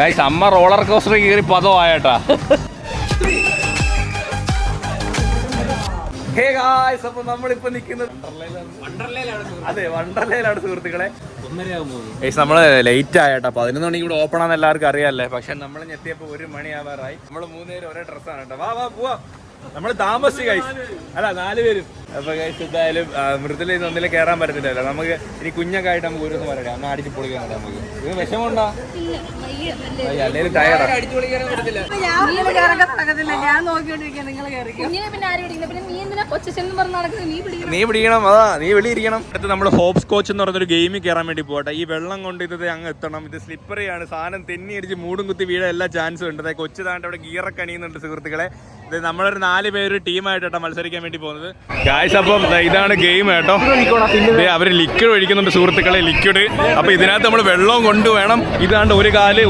Guys അമ്മ roller coaster കയറി പദമായേട്ടാ. Hey guys, അപ്പൊ നമ്മളിപ്പോ നിൽക്കുന്നത് അതെ വണ്ടർലയിലാണ് സുഹൃത്തുക്കളെ. നമ്മള് ലേറ്റ് ആയേട്ടാ. 11 മണിക്ക് ഇവിടെ ഓപ്പൺ ആണെന്ന് എല്ലാവർക്കും അറിയാല്ലേ. പക്ഷെ നമ്മൾ ഞെത്തിയപ്പോ 1 മണിയാവാറായി. നമ്മള് 3 പേരും ഒരേ ഡ്രസ്സാണ് കേട്ടോ. വാ പോവാ. നമ്മള് താമസിച്ചു ഗൈസ്. അല്ല 4 പേരും. അപ്പൊ ഗൈസ് എന്തായാലും മൃദുല ഇത് ഒന്നിലും കയറാൻ പറ്റത്തില്ലല്ലോ. നമുക്ക് ഇനി കുഞ്ഞൊക്കെ ആയിട്ട് നമുക്ക് ഒരു ദിവസം വരട്ടെ. അന്ന് അടിച്ച് പൊളിക്കാൻ നമുക്ക്. ഇത് വിഷമമുണ്ടോ? അല്ലെങ്കിൽ ടയർഡാ. നീ പിടിക്കണം. അതാ നീ വെളിയിരിക്കണം. അടുത്ത് നമ്മൾ ഹോപ്സ് കോച്ച് എന്ന് പറഞ്ഞൊരു ഗെയിമിൽ കയറാൻ വേണ്ടി പോട്ടെ. ഈ വെള്ളം കൊണ്ട് ഇത് അങ്ങ് എത്തണം. ഇത് സ്ലിപ്പറിയാണ്. സാധനം തെന്നി അടിച്ച് മൂടും കുത്തി വീഴാൻ എല്ലാ ചാൻസും ഉണ്ട്. അതായത് കൊച്ചു താണ്ട് അവിടെ ഗിയറൊക്കെ അണിയുന്നുണ്ട് സുഹൃത്തുക്കളെ. ഇത് നമ്മളൊരു 4 പേര് ടീമായിട്ടാ മത്സരിക്കാൻ വേണ്ടി പോകുന്നത് ഗായ്സ്. അപ്പം ഇതാണ് ഗെയിം കേട്ടോ. അവര് ലിക്വിഡ് ഒഴിക്കുന്നുണ്ട് സുഹൃത്തുക്കളെ, ലിക്വിഡ്. അപ്പൊ ഇതിനകത്ത് നമ്മൾ വെള്ളവും കൊണ്ടുവേണം. ഇതാണ്ട് ഒരു കാല്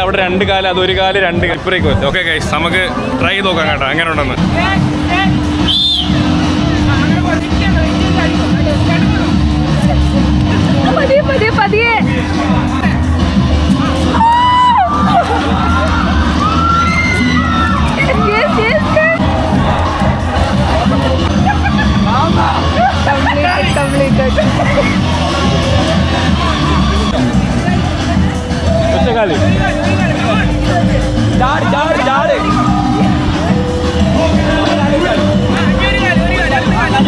അവിടെ 2 കാല്, അത് 1 കാല് 2 ഇപ്പറേക്ക് വെച്ചു. ഓക്കെ ഗൈസ്, നമുക്ക് ട്രൈ ചെയ്ത് നോക്കാം കേട്ടോ എങ്ങനെ ഉണ്ടെന്ന്. പതിയെ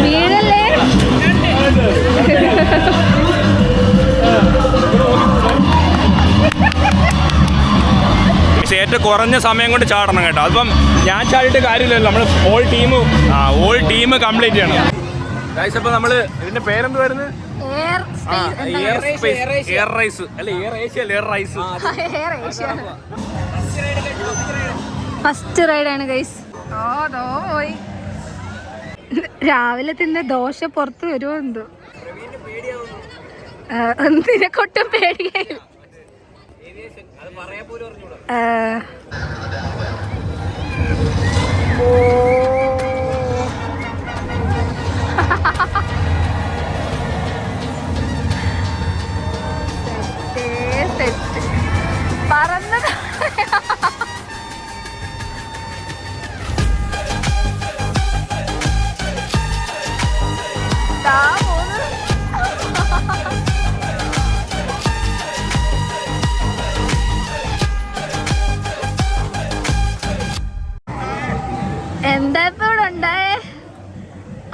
വീഴല്ലേ. ഏറ്റവും കുറഞ്ഞ സമയം കൊണ്ട് ചാടണം കേട്ടോ. അതിപ്പം ഞാൻ ചാടിയിട്ട് കാര്യമില്ലല്ലോ. നമ്മൾ ഓൾ ടീം കംപ്ലീറ്റ് ചെയ്യണം. അപ്പൊ നമ്മള് ഇതിന്റെ പേരെന്ത് വരുന്നത്? എയർ റൈസ് അല്ല, എയർ ഏഷ്യ അല്ല, എയർ റൈസ്. ഫസ്റ്റ് റൈഡാണ് ഗൈസ്. പോയി രാവിലെ തിന്ന ദോശ പുറത്ത് വരുമോ എന്തോ. എന്തിനെ കൊട്ടും പേടിയായി. പറന്നത് എന്താ ഇപ്പൊ ഇവിടെ ഉണ്ടായേ?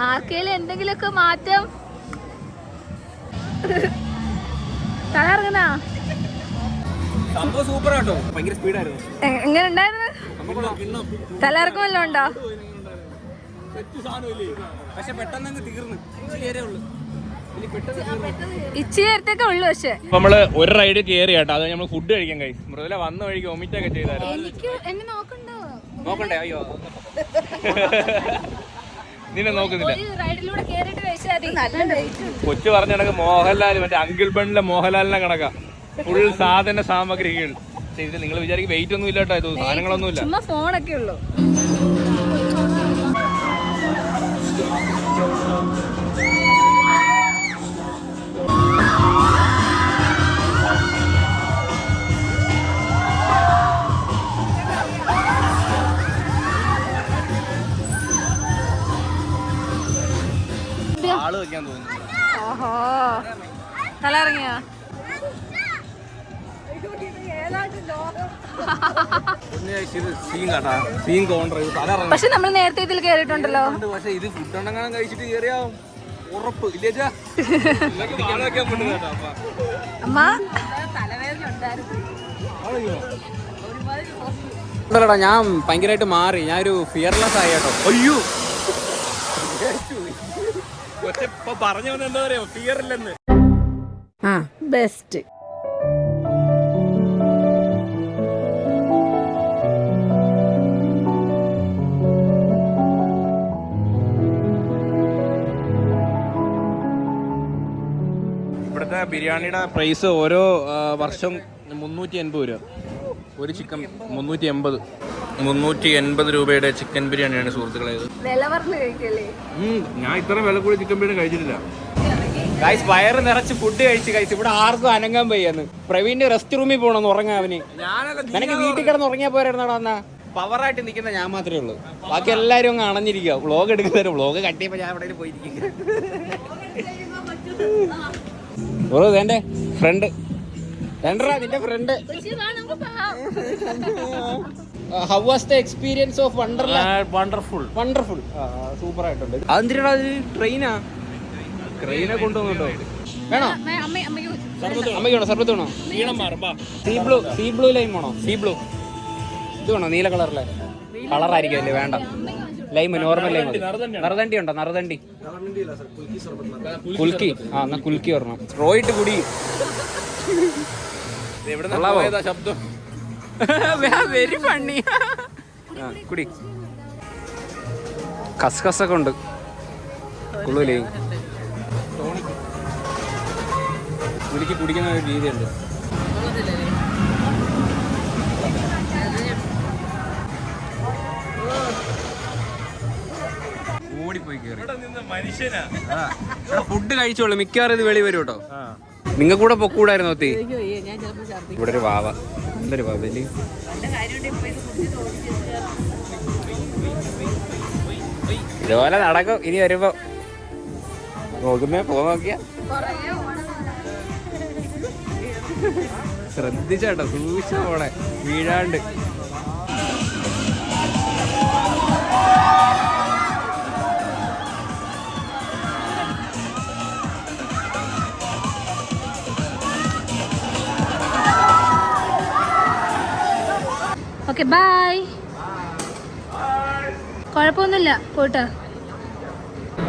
ആർക്കേലും എന്തെങ്കിലുമൊക്കെ മാറ്റം? തലറങ്ങനാ എങ്ങനെ ഉണ്ടായിരുന്നു? തലയിറക്കം വല്ലതും ഉണ്ടോ? ഇച്ചിരി നേരത്തേക്കെ ഉള്ളു. പക്ഷെ നമ്മള് ഒരു റൈഡ് കയറി കേട്ടോ. അത് നമ്മൾ ഫുഡ് കഴിക്കാൻ കഴിയും. മൃദുല വന്ന വഴിക്ക് വൊമിറ്റ് ഒക്കെ ചെയ്തായിരുന്നു. എനിക്ക് എന്നെ നോക്കണ്ടേ? അയ്യോ നിന്നെ നോക്കുന്നില്ല. കൊച്ചു പറഞ്ഞ കണക്ക് മോഹൻലാൽ, മറ്റേ അങ്കിൾ ബണ്ണിലെ മോഹൻലാലിനെ കണക്കാ. ഫുൾ സാധന സാമഗ്രികൾ. ഇത് നിങ്ങൾ വിചാരിക്കും വെയിറ്റ് ഒന്നും ഇല്ല കേട്ടോ. ഇത് സാധനങ്ങളൊന്നും ഇല്ല, ചുമ്മാ ഫോണൊക്കെ ഉള്ളു. ആള് വെക്കാൻ തോന്നുന്നു. ഓഹോ, തലയിറങ്ങിയാ? പക്ഷെ നമ്മൾ നേരത്തെ ഇതിൽ കേറിയിട്ടുണ്ടല്ലോ. പക്ഷെ ഇത് ഫുഡ് ഉണ്ടെങ്കിലും കഴിച്ചിട്ട് കേറിയാ ഉറപ്പ് ഇല്ല. അമ്മ ടാ ഞാൻ ഭയങ്കരമായിട്ട് മാറി. ഞാനൊരു ഫിയർലെസ് ആയി കേട്ടോ. അയ്യോ പറഞ്ഞു എന്താ പറയാ, ഫിയർ ഇല്ലെന്ന്. ബെസ്റ്റ്. ഇവിടുത്തെ ബിരിയാണിയുടെ പ്രൈസ് ഓരോ വർഷം 380 രൂപ. ഒരു ചിക്കൻ 380 രൂപയുടെ ചിക്കൻ ബിരിയാണിയാണ് സുഹൃത്തുക്കളെ. വില പറഞ്ഞു കഴിക്കല്ലേ? ഞാൻ ഇത്ര വില കൂടി ചിക്കൻ ബിരിയാണി കഴിച്ചിട്ടില്ല. ഗൈസ് വയറ് നിറച്ച് ഫുഡ് കഴിച്ച് ഗൈസ് ഇവിടെ ആർക്കും അനങ്ങാൻ വയ്യാന്ന്. പ്രവീണിന്റെ റെസ്റ്റ് റൂമിൽ പോകണമെന്ന് ഉറങ്ങാൻ അവന്. നിനക്ക് വീട്ടിൽ കിടന്ന് ഉറങ്ങിയാ പോരായിരുന്നാടാ എന്നാ? പവറായിട്ട് നിൽക്കുന്ന ഞാൻ മാത്രമേ ഉള്ളൂ, ബാക്കി എല്ലാരും അങ്ങ് അണഞ്ഞിരിക്കുക. വ്ളോഗ് എടുക്കുന്നവരും വ്ളോഗ് കട്ടിയപ്പോ ഞാൻ എവിടെ പോയിരിക്കും. എന്റെ ഫ്രണ്ട് നിന്റെ friend. How was the experience of Wonderland? Wonderful super ആയിട്ടുണ്ട്. അതെന്തിനാ ട്രെയിനാ? ട്രെയിനെ കൊണ്ടുവന്നോ? വേണോ? അമ്മയ്ക്കാണോ സർബത്ത് വേണോ? സീ ബ്ലൂ ലൈം വേണോ? സീ ബ്ലൂ ഇത് വേണോ? നീല കളറിലെ കളറായിരിക്കും അല്ലേ? വേണ്ട, ലൈം നോർമൽ ലൈം. നറുതണ്ടി ഉണ്ടോ? നറുതണ്ടി കുൽക്കി. ആ എന്നാ കുൽക്കി വരണം. റോയിട്ട് കുടി. ശബ്ദം വെരി ഫണ്ണി. കുടി. കസ്കസൊക്കെ ഉണ്ട്. കുളൂലേ കുടിക്ക് കുടിക്കുന്ന ഒരു രീതിയുണ്ട്. ഓടിപ്പോയി ഫുഡ് കഴിച്ചോളൂ. മിക്കവാറും ഇത് വെളി വരും കേട്ടോ. നിങ്ങൾ കൂടെ പൊക്കൂടായിരുന്നു ഒത്തി. ഇവിടെ ഒരു വാവ. എന്തൊരു വാവല്. ഇതുപോലെ നടക്കും ഇനി വരുമ്പോ. നോക്കുന്നേ പോ നോക്കിയാ ശ്രദ്ധിച്ചോട്ടോ, സൂക്ഷിച്ച പോണെ വീഴാണ്ട്. Okay bye. കുഴപ്പമൊന്നുമില്ല പോട്ടെ.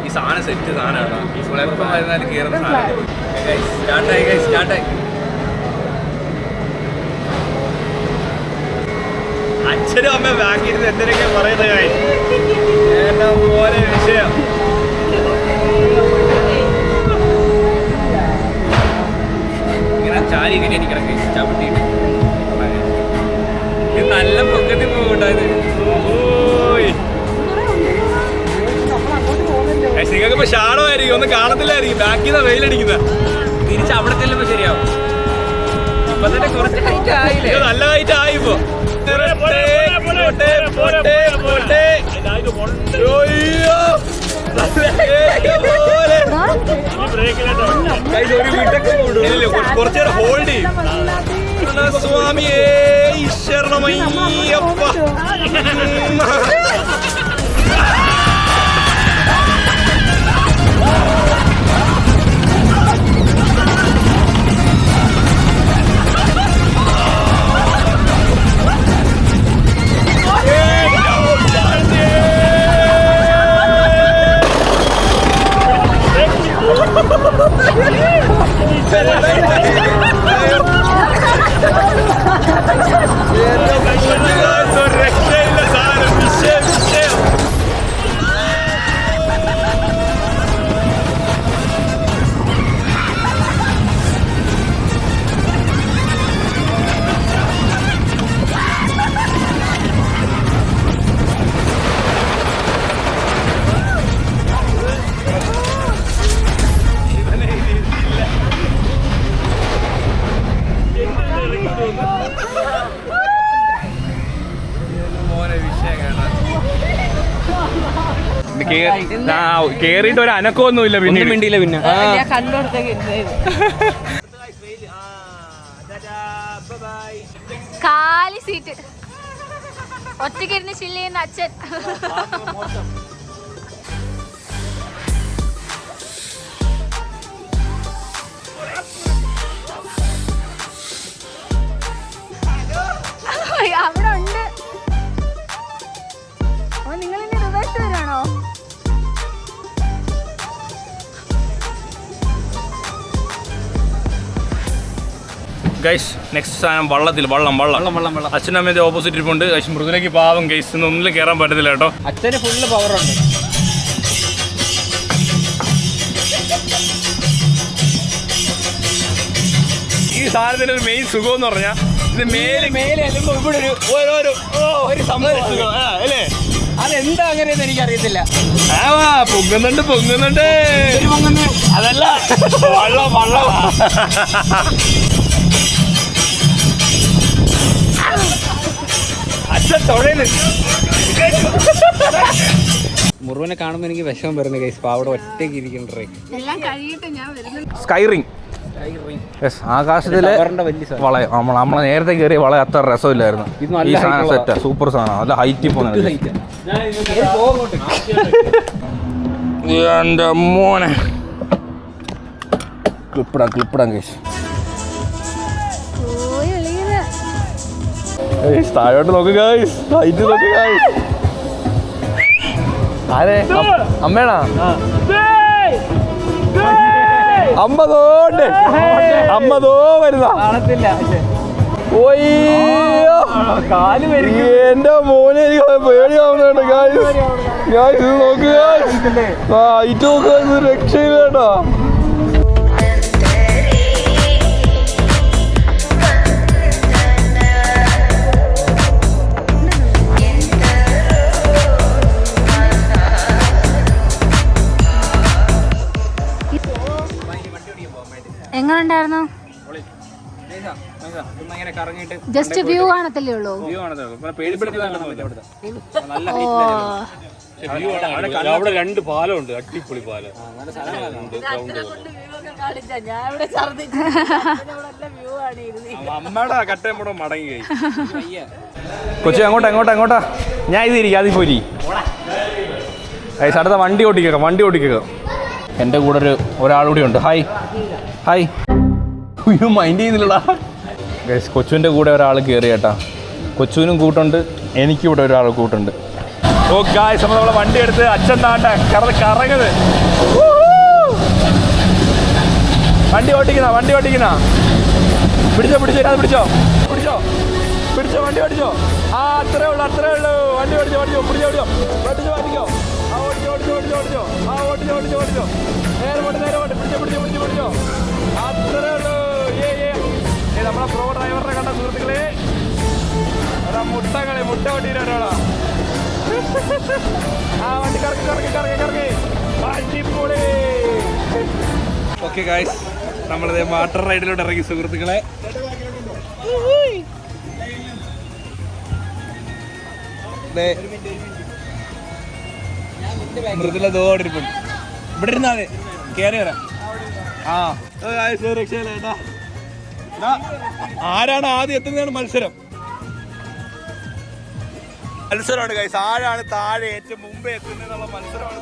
ഈ സാധനം സെറ്റ് സാധനമാണ്. എപ്പം വരുന്നാലും കയറുന്ന സാധനം. സ്റ്റാർട്ടായി. അച്ഛനും അമ്മ ബാക്കിയിരുന്ന് എന്തിനൊക്കെ പറയുന്നത് പോലെ വിഷയം. ഇങ്ങനെ ചാരി ഇങ്ങനെ എനിക്കണം ചവിട്ടിയിട്ട് നല്ല പൊക്കത്തിൽ പോകണ്ടായത്. നിങ്ങൾക്ക് ഇപ്പൊ ഷാഡോയായിരിക്കും, ഒന്നും കാണത്തില്ലായിരിക്കും. ബാക്കിൽ നിന്ന് വെയിലടിക്കുന്ന തിരിച്ച് അവിടെ ചെല്ലുമ്പോ ശരിയാവും. ഇപ്പൊ തന്നെ കുറച്ച് ഹൈറ്റ് ആയില്ലേ? നല്ല ഹൈറ്റ് ആയിപ്പോ. കുറച്ചേരം ഹോൾഡ് ചെയ്യും. സ്വാമിയേ ഈശ്വരണമയ്യപ്പ. കേറിയിട്ട് ഒരു അനക്കമൊന്നുമില്ല. പിന്നെ മിണ്ടിയില്ല. പിന്നെ കാലി സീറ്റ് ഒറ്റക്കിരുന്ന് ചില്ല് ചെയ്യുന്ന അച്ഛൻ. അവിടെ ഉണ്ട്. അപ്പൊ നിങ്ങൾ ഇനി റിവേഴ്സ് വരാണോ? ഗൈസ് നെക്സ്റ്റ് സാധനം വള്ളത്തിൽ. വള്ളം അച്ഛനമ്മേന്റെ ഓപ്പോസിറ്റ് ഇരിപ്പുണ്ട്. ഗൈസ് മൃദുലയ്ക്ക് പാവം ഗൈസ് ഒന്നിലും കയറാൻ പറ്റത്തില്ല കേട്ടോ. അച്ഛന് ഫുള്ള് പവറുണ്ട്. ഈ സാധനത്തിന് ഒരു മെയിൻ സുഖം എന്ന് പറഞ്ഞാൽ ഇത് മേലെ അല്ലുമ്പോ ഇവിടെ ഒരു സംഭവം അല്ലേ? എന്താ അങ്ങനെയെന്ന് എനിക്കറിയത്തില്ല. പൊങ്ങുന്നുണ്ട് അതല്ല വള്ളം അച്ഛൻ തൊഴല്. മുറുവനെ കാണുമ്പോൾ എനിക്ക് വിഷമം വരുന്നു ഗൈസ്. അവിടെ ഒറ്റയ്ക്ക് ഇരിക്കണ്ടേ. സ്കൈറിങ്. യെസ്, ആകാശത്തിലെ വളയം. നമ്മളെ നേരത്തെ കയറിയ വളയം അത്ര രസമില്ലായിരുന്നു. ഈ സാധനം സെറ്റാ, സൂപ്പർ സാധനം. നല്ല ഹൈറ്റിൽ പോകുന്നത്. എന്റെ മോനെ ക്ലിപ്പിടാം കേസ്. താഴോട്ട് നോക്ക് ഗൈസ്, ഹൈറ്റ് നോക്ക് ഗൈസ്. ആരെ? അമ്മേണാ? അമ്മതോ വരുന്ന എന്റെ മോനെ പേടിയാവുന്നുണ്ട് ഗൈസ്. ഇത് നോക്ക് ഹൈറ്റ് നോക്കുക, രക്ഷയില്ല കേട്ടോ. എങ്ങനെ ഉണ്ടായിരുന്നു? ജസ്റ്റ് വ്യൂ കാണത്തില്ലേ ഉള്ളൂ. അവിടെ 2 പാലമുണ്ട്, അടിപൊളി പാലം. അമ്മയുടെ കട്ടയമ്പടം മടങ്ങി. കൊച്ചു അങ്ങോട്ടാ. ഞാൻ ഇത് ഇരിക്കും, അതിൽ പോയി അടുത്ത വണ്ടി ഓട്ടിക്കുക. എൻ്റെ കൂടെ ഒരാളുകൂടി ഉണ്ട്. Hi mind ചെയ്യുന്നില്ലടാ. കൊച്ചുവിൻ്റെ കൂടെ ഒരാൾ കയറി കേട്ടാ. കൊച്ചുവിനും കൂട്ടുണ്ട്, എനിക്കിവിടെ ഒരാൾ കൂട്ടുണ്ട്. ഓ ഗായ്സ്, നമ്മളെ വണ്ടി എടുത്ത് അച്ഛൻ താണ്ട കറങ്ങുന്നത്. വണ്ടി ഓട്ടിക്കുന്ന പിടിച്ചോ വണ്ടി ഓടിച്ചോ. ആ അത്രേ ഉള്ളൂ. വണ്ടി ഓടിച്ചോ. ഓടിച്ചോ. നേരെ പോട്ട്. പിടിച്ചോ. അത്രേ ഉള്ളൂ. നമ്മളെ പ്രോ ഡ്രൈവറിനെ കണ്ട സുഹൃത്തുക്കളെ, മുട്ട ഓട്ടിയിട്ട് ഒരാളാ. ആ വണ്ടി കറക്കി. അടിപൊളി. ഓക്കെ ഗായ്സ്, നമ്മളിത് വാട്ടർ റൈഡിലോട്ട് ഇറങ്ങി സുഹൃത്തുക്കളെ. മൃദുല ദോടിരിപ്പുണ്ട്. ഇവിടെ ഇരുന്നാതെ കയറി വരാം. ആരാണ് ആദ്യം എത്തുന്നതാണ് മത്സരമാണ് ഗൈസ്. ആരാണ് താഴെ ഏറ്റവും മുമ്പേ എത്തുന്നതെന്നുള്ള മത്സരമാണ്.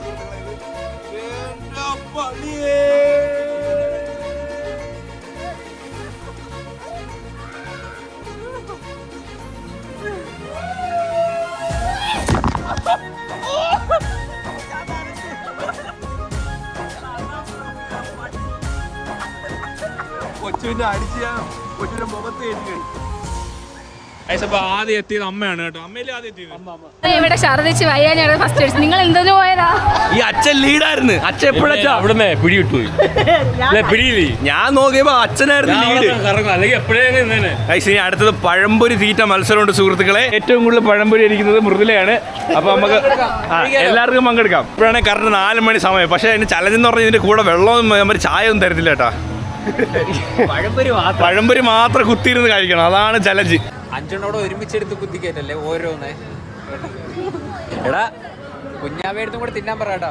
കൊച്ചുവിന്റെ കൊച്ചുവിന്റെ മുഖത്ത് എഴുതി. ആദ്യം എത്തിയത് അമ്മയാണ് കേട്ടോ. അമ്മയിലെ ആദ്യം എത്തിയത്. ഇവിടെ ഛർദിച്ച് വയ്യാൻ ഫസ്റ്റ് അടിച്ചു. നിങ്ങൾ എന്തിനു പോയതാ? ഈ അച്ഛൻ ലീഡായിരുന്നു. അച്ഛൻ എപ്പോഴാ അവിടുന്ന് പിടി കിട്ടുപോയി. ഞാൻ നോക്കിയപ്പോ അച്ഛനായിരുന്നു ലീഡ്. അല്ലെങ്കിൽ അടുത്തത് പഴംപൊരി തീറ്റ മത്സരമുണ്ട് സുഹൃത്തുക്കളെ. ഏറ്റവും കൂടുതൽ പഴംപൊരി ഇരിക്കുന്നത് മൃദുലയാണ്. അപ്പൊ നമുക്ക് എല്ലാവർക്കും പങ്കെടുക്കാം. ഇപ്പോഴാണ് കറക്റ്റ് 4 മണി സമയം. പക്ഷെ അതിന് ചലഞ്ച് എന്ന് പറഞ്ഞാൽ ഇതിന്റെ കൂടെ വെള്ളമൊന്നും ചായ ഒന്നും തരത്തില്ല കേട്ടാ. പഴംപൊരി മാത്രം കുത്തിയിരുന്ന് കഴിക്കണം, അതാണ് ചലഞ്ച്. 5 ഒരുമിച്ചെടുത്ത് കുത്തിക്കയറ്റല്ലേ ഓരോന്ന്. എടാ കുഞ്ഞാവേടുത്തും കൂടെ തിന്നാൻ പറയാട്ടോ.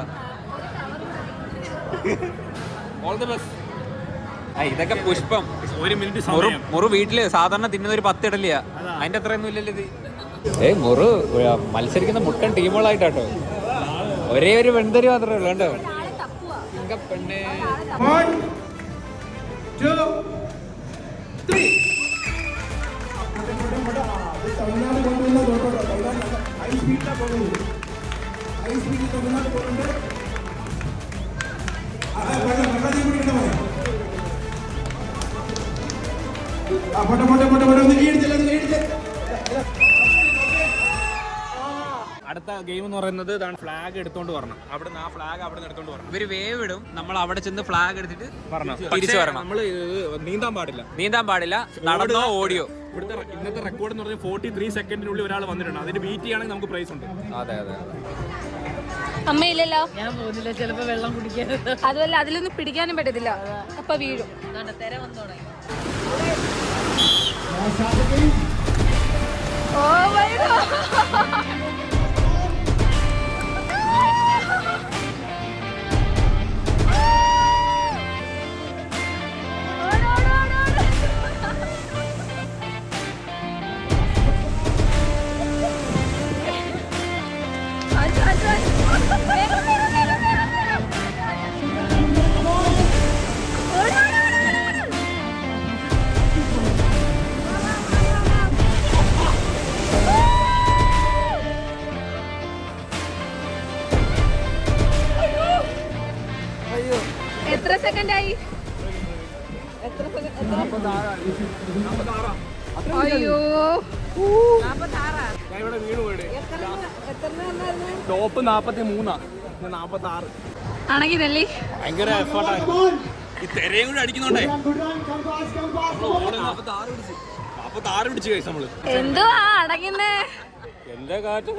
ഇതൊക്കെ പുഷ്പം. 1 മിനിറ്റ് മുറു വീട്ടില് സാധാരണ തിന്നുന്ന ഒരു 10 ഇടലിയാ. അതിന്റെ അത്രയൊന്നും ഇല്ലല്ലോ ഇത്. മുറു മത്സരിക്കുന്ന മുട്ടൻ ടീമുകളായിട്ടോ. ഒരേ ഒരു വെണ്ടരി മാത്രമേ ഉള്ളൂ കേട്ടോ. പെണ്ണേ 1 2 3. തമിഴ്നാട് കൊണ്ടുവന്ന ഹൈ സ്പീഡിലാണ് പോകുന്നത്. ഹൈ സ്പീഡിൽ തമിഴ്നാട് പോകുന്നുണ്ട്. അടുത്ത ഗെയിം എന്ന് പറയുന്നത് ഫ്ലാഗ് എടുത്തോണ്ട് വരണം. അവിടുന്ന് ആ ഫ്ലാഗ് അവിടെ നിന്ന് എടുത്തോണ്ട് വരണം. ഇവര് വേവ് ഇടും, നമ്മൾ അവിടെ ചെന്ന് ഫ്ലാഗ് എടുത്തിട്ട് പറഞ്ഞു തിരിച്ചു വരണം. നമ്മള് നീന്താൻ പാടില്ല. നടന്നോ ഓടിയോ. ഇവിടുത്തെ ഇന്നത്തെ റെക്കോർഡ് എന്ന് പറഞ്ഞാൽ 43 സെക്കൻഡിനുള്ളിൽ ഒരാൾ വന്നിട്ടുണ്ട്. അതിന് ബീറ്റ് ചെയ്യുകയാണെങ്കിൽ നമുക്ക് പ്രൈസ് ഉണ്ട്. അതെ. അമ്മയില്ലല്ലോ. ഞാൻ പോകുന്നില്ല, ചിലപ്പോ വെള്ളം കുടിക്കരുത്. അതുമല്ല അതിലൊന്നും പിടിക്കാനും പറ്റത്തില്ല, അപ്പൊ വീഴും. തെര വന്നു തുടങ്ങി. Oh my God. എത്ര സെക്കൻഡായി? അയ്യോ ഇവിടെ വീണ് പോയിട്ട് ടോപ്പ് 43, 46. ആണെങ്കിലല്ലേ ഭയങ്കര എഫേർട്ടായിരുന്നു. ഈ തെരയും കൂടി അടിക്കുന്നുണ്ടേ 46 പിടിച്ച് കഴിച്ചു നമ്മള്. എന്തുവാ അടങ്ങുന്നേ? എന്റെ കാറ്റ്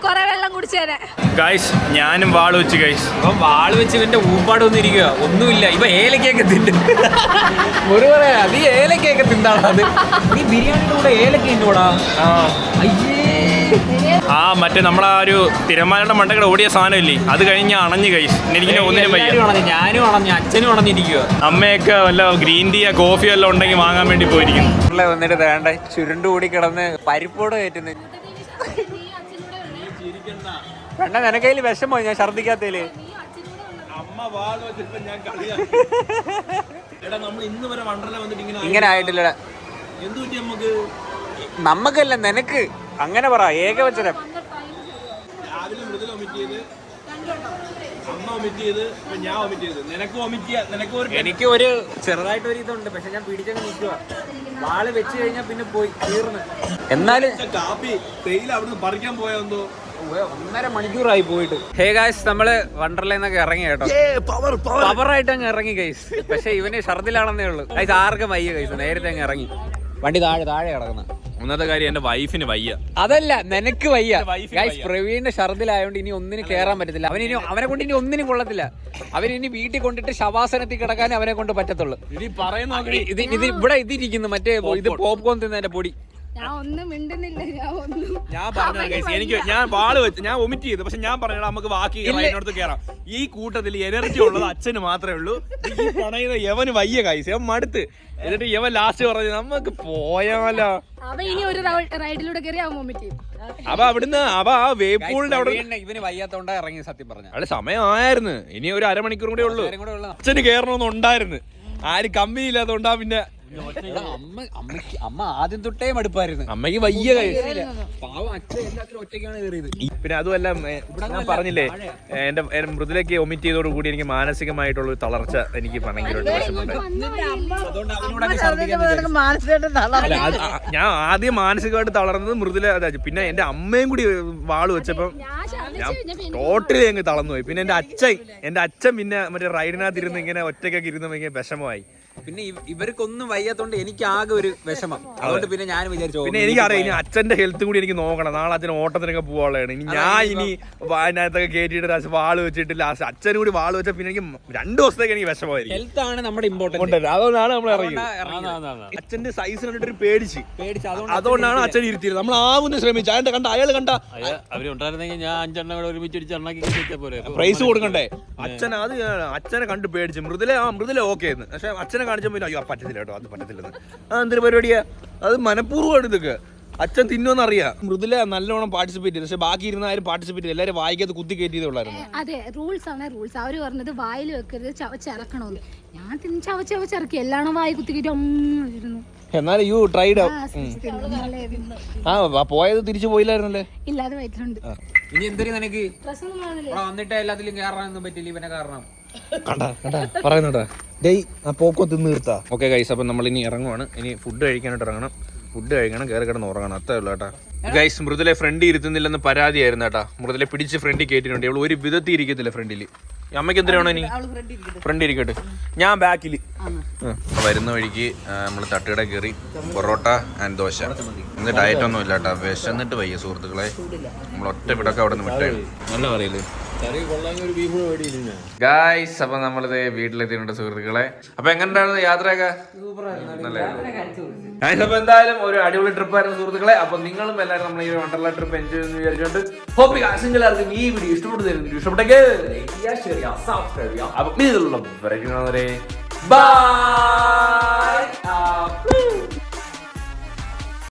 കൊറേ വെള്ളം കുടിച്ചേനെ. ഗൈസ് ഞാനും വാള് വെച്ച് ഗൈസ്. അപ്പം വാള് വെച്ച് ഇവന്റെ ഊപ്പാട് വന്നിരിക്കുക. ഒന്നുമില്ല, ഇവ ഏലക്കൊക്കെ തിന്നും. ഒരു പറയാ നീ ഏലക്കൊക്കെ തിന്നാണ്. അത് നീ ബിരിയാണിയുടെ കൂടെ ഏലക്ക ഇന്നോടാ. ആ മറ്റേ നമ്മളെ ആ ഒരു തിരമാലയുടെ മണ്ടക്കട ഓടിയ സാധനം ഇല്ലേ, അത് കഴിഞ്ഞ് അണഞ്ഞ് ഗൈസ്. എനിക്ക് ഒന്നിനും വയ്യ. ഞാനും അണഞ്ഞു, അച്ഛനും അണഞ്ഞിരിക്കുക. അമ്മയൊക്കെ വല്ല ഗ്രീൻ ടീയോ കോഫിയോ എല്ലാം ഉണ്ടെങ്കിൽ വാങ്ങാൻ വേണ്ടി പോയിരിക്കും. വന്നിട്ട് വേണ്ട ചുരുണ്ട് കൂടി കിടന്ന് പരിപ്പോട് കയറ്റുന്നു. വേണ്ട നിനക്കതിൽ വിഷമോ ഞാൻ ഛർദിക്കാത്തതില്. ഇങ്ങനെ ആയിട്ടില്ലടാ. നമ്മക്കല്ല നിനക്ക്. അങ്ങനെ പറ, ഏകവചനം. എനിക്ക് ഒരു ചെറുതായിട്ടൊരു ഇതുണ്ട്, പക്ഷെ ഞാൻ പിടിച്ചങ്ങ് നിൽക്കുക. വാള് വെച്ച് കഴിഞ്ഞാൽ പിന്നെ പോയി തീർന്ന്. എന്നാലും പറിക്കാൻ പോയെന്തോ 1.5 മണിക്കൂറായി പോയിട്ട്. ഹേ ഗൈസ്, നമ്മള് വണ്ടർലന്നൊക്കെ ഇറങ്ങി കേട്ടോ. പവറായിട്ട് അങ്ങ് ഇറങ്ങി ഗൈസ്. പക്ഷെ ഇവന് ഷർദിലാണെന്നേ ഉള്ളൂ ഗൈസ്. ആർക്കും വയ്യ ഗൈസ്, നേരത്തെ അങ്ങ് ഇറങ്ങി. വണ്ടി താഴെ കിടക്കുന്ന. ഒന്നാമത്തെ കാര്യം എന്റെ വൈഫിന് വയ്യ. അതല്ല, നിനക്ക് വയ്യ ഗൈസ്. പ്രവീണിന്റെ ഷർദിലായോണ്ട് ഇനി ഒന്നിനും കേറാൻ പറ്റത്തില്ല. അവനെ കൊണ്ട് ഇനി ഒന്നിനും കൊള്ളത്തില്ല. അവനിനി വീട്ടിൽ കൊണ്ടിട്ട് ശവാസനത്തിൽ കിടക്കാൻ അവനെ കൊണ്ട് പറ്റത്തുള്ളൂ. ഇത് ഇവിടെ ഇതിരിക്കുന്നു മറ്റേ ഇത് പോപ്കോൺ തിന്നതിന്റെ പൊടി. ഞാൻ ഒന്നും മിണ്ടുന്നില്ല. ഞാൻ വാള് വെച്ച് ഞാൻ വൊമിറ്റ് ചെയ്തു. പക്ഷെ ഞാൻ പറഞ്ഞാൽ നമുക്ക് ബാക്കി റൈഡിനടുത്ത് കയറാം. ഈ കൂട്ടത്തിൽ എനർജി ഉള്ളത് അച്ഛന് മാത്രമേ ഉള്ളൂ. ഈ പണയുന്ന യവന് വയ്യ കൈസ്. യവൻ മടുത്ത്. എന്നിട്ട് യവൻ ലാസ്റ്റ് പറഞ്ഞു നമുക്ക് പോയാലോ. അവൻ ഇനി ഒരു റൈഡിലൂടെ കയറി അവൻ വൊമിറ്റ് ചെയ്യും. അപ്പൊ അവിടുന്ന് ആ വേവ് പൂളിന്റെ അവിടെ ഇവന് വയ്യാത്തോണ്ടാ ഇറങ്ങി. സത്യം പറഞ്ഞ അവിടെ സമയമായിരുന്നു. ഇനി ഒരു അരമണിക്കൂർ കൂടെ ഉള്ളൂ. അച്ഛന് കയറണമെന്നുണ്ടായിരുന്നു. ആര് കമ്പനി ഇല്ലാത്തോണ്ടാ. പിന്നെ അമ്മ ആദ്യം തൊട്ടേ മടുപ്പായിരുന്നു. അമ്മയ്ക്ക് വയ്യ പാവം അച്ഛൻ എല്ലാത്തിലും ഒറ്റയ്ക്കാണ് കയറിയത്. പിന്നെ അതുമല്ല ഞാൻ പറഞ്ഞില്ലേ, എന്റെ മൃദുലയ്ക്ക് വൊമിറ്റ് ചെയ്തോടുകൂടി എനിക്ക് മാനസികമായിട്ടുള്ള തളർച്ച എനിക്ക് ഭയങ്കര ഞാൻ ആദ്യം മാനസികമായിട്ട് തളർന്നത് മൃദുല. പിന്നെ എന്റെ അമ്മയും കൂടി വാള് വെച്ചപ്പം ഞാൻ ടോട്ടലി അങ്ങ് തളർന്നു പോയി. പിന്നെ എന്റെ അച്ഛൻ പിന്നെ മറ്റേ റൈഡിനകത്ത് ഇരുന്ന് ഇങ്ങനെ ഒറ്റയ്ക്കൊക്കെ ഇരുന്ന് ഭയങ്കര വിഷമമായി. പിന്നെ ഇവർക്കൊന്നും വയ്യാത്തോണ്ട് എനിക്ക് ആകെ ഒരു വിഷമം. അതുകൊണ്ട് പിന്നെ ഞാൻ വിചാരിച്ചു പിന്നെ എനിക്കറിയാം ഇനി അച്ഛന്റെ ഹെൽത്ത് കൂടി എനിക്ക് നോക്കണം. നാളെ അച്ഛൻ ഓട്ടത്തിനൊക്കെ പോകാനുള്ളതാണ്. ഇനി ഞാൻ അതിനകത്തൊക്കെ കയറ്റിയിട്ട് വാള് വെച്ചിട്ട് ലാസ്റ്റ് അച്ഛനും കൂടി വാള് വെച്ചാൽ പിന്നെ എനിക്ക് 2 ദിവസത്തേക്ക് എനിക്ക് വിഷമമായിരിക്കും. ഹെൽത്ത് ആണ് നമ്മുടെ ഇമ്പോർട്ടന്റ്. അതുകൊണ്ടാണ് നമ്മൾ ഇറങ്ങിയത്. അച്ഛന്റെ സൈസ് കണ്ടിട്ട് പേടിച്ച് അതുകൊണ്ടാണ് അച്ഛൻ ഇരുത്തിയത്. നമ്മൾ ആവുന്ന ശ്രമിച്ചു. അതിന്റെ കണ്ട അയാൾ കണ്ട അവരുണ്ടായിരുന്നെങ്കിൽ ഞാൻ 5 എണ്ണം കൂടെ ഒരുമിച്ച് പ്രൈസ് കൊടുക്കണ്ടേ. അച്ഛനെ കണ്ട് പേടിച്ച്. മൃദുല ഓക്കെ ആയിരുന്നു. പക്ഷെ അച്ഛനെ കാണിച്ചപ്പോൾ അയ്യോ പറ്റത്തില്ല കേട്ടോ, അത് പറ്റത്തില്ലെന്ന്. അതെന്തൊരു പരിപാടിയാ, അത് മനഃപൂർവ്വമാണ് ഇതൊക്കെ. അച്ഛൻ തിന്നുമെന്നറിയാം. മൃദുല നല്ലോണം പാർട്ടിസിപ്പേറ്റ് ചെയ്തു. പക്ഷെ ബാക്കി ഇരുന്ന ആരും പാർട്ടിസിപ്പേറ്റ് ചെയ്തു. എല്ലാവരും വായിക്കകത്ത് കുത്തി കയറ്റിയതേ ഉള്ളായിരുന്നു. അതെ, റൂൾസ് ആണ് റൂൾസ്. അവര് പറഞ്ഞത് വായിൽ വെക്കരുത്, ചവച്ചിറക്കണമെന്ന്. ഞാൻ ചവച്ചിറക്കി. എല്ലാണോ വായി കുത്തി കയറ്റി. എന്നാലും യു ട്രൈഡ്. പോയത് തിരിച്ചു പോയില്ലായിരുന്നല്ലേ? ഇല്ലാതെ വയറ്റിലുണ്ട്. ഇനി എന്തൊരു നിനക്ക് വന്നിട്ട് എല്ലാത്തിലും കയറാനൊന്നും പറ്റില്ല ഇവനെ കാരണം. പറയുന്നുണ്ടാ പോക്കോ തിന്ന് തീർത്താ. ഓക്കെ ഗൈസ്, അപ്പം നമ്മൾ ഇനി ഇറങ്ങുവാണ്. ഇനി ഫുഡ് കഴിക്കാനായിട്ട് ഇറങ്ങണം. ഫുഡ് കഴിക്കണം, കയറി കിടന്ന് ഉറങ്ങണം. അത്രേ ഉള്ളൂ കേട്ടാ. ഗൈസ്, മൃദുലെ ഫ്രണ്ട് ഇരുത്തുന്നില്ലെന്ന് പരാതിയായിരുന്നു കേട്ടാ. മൃദുലെ പിടിച്ച് ഫ്രണ്ടിൽ കയറ്റിട്ടുണ്ട്. ഇവള് ഒരു വിധത്തിൽ ഇരിക്കത്തില്ല ഫ്രണ്ടിൽ. അമ്മയ്ക്ക് എന്തിനാണോ ഇനി ഫ്രണ്ട് ഇരിക്കട്ടെ, ഞാൻ ബാക്കിൽ. വരുന്ന വഴിക്ക് നമ്മൾ തട്ടുകട കയറി പൊറോട്ട ആൻഡ് ദോശ. ഇന്ന് ഡയറ്റ് ഒന്നും ഇല്ല കേട്ടോ, വിശന്നിട്ട് വയ്യ സുഹൃത്തുക്കളെ. നമ്മൾ ഒറ്റ വിടൊക്കെ അവിടെ നിന്ന് വിട്ടാണ്. നല്ല പറയില്ലേ ഗായ്സ്. അപ്പൊ നമ്മളിത് വീട്ടിലെത്തിയിട്ടുണ്ട് സുഹൃത്തുക്കളെ. അപ്പൊ എങ്ങനെയുണ്ടായിരുന്നു യാത്രയൊക്കെ? അപ്പൊ എന്തായാലും ഒരു അടിപൊളി ട്രിപ്പ് ആയിരുന്നു സുഹൃത്തുക്കളെ. അപ്പൊ നിങ്ങളും എല്ലാവരും നമ്മൾ ഈ വണ്ടർലാ ട്രിപ്പ് എൻജോയ് ചെയ്യുന്നു വിചാരിച്ചുകൊണ്ട് എല്ലാവർക്കും ഈ വീഡിയോ ഇഷ്ടപ്പെട്ടെങ്കിൽ ബൈ.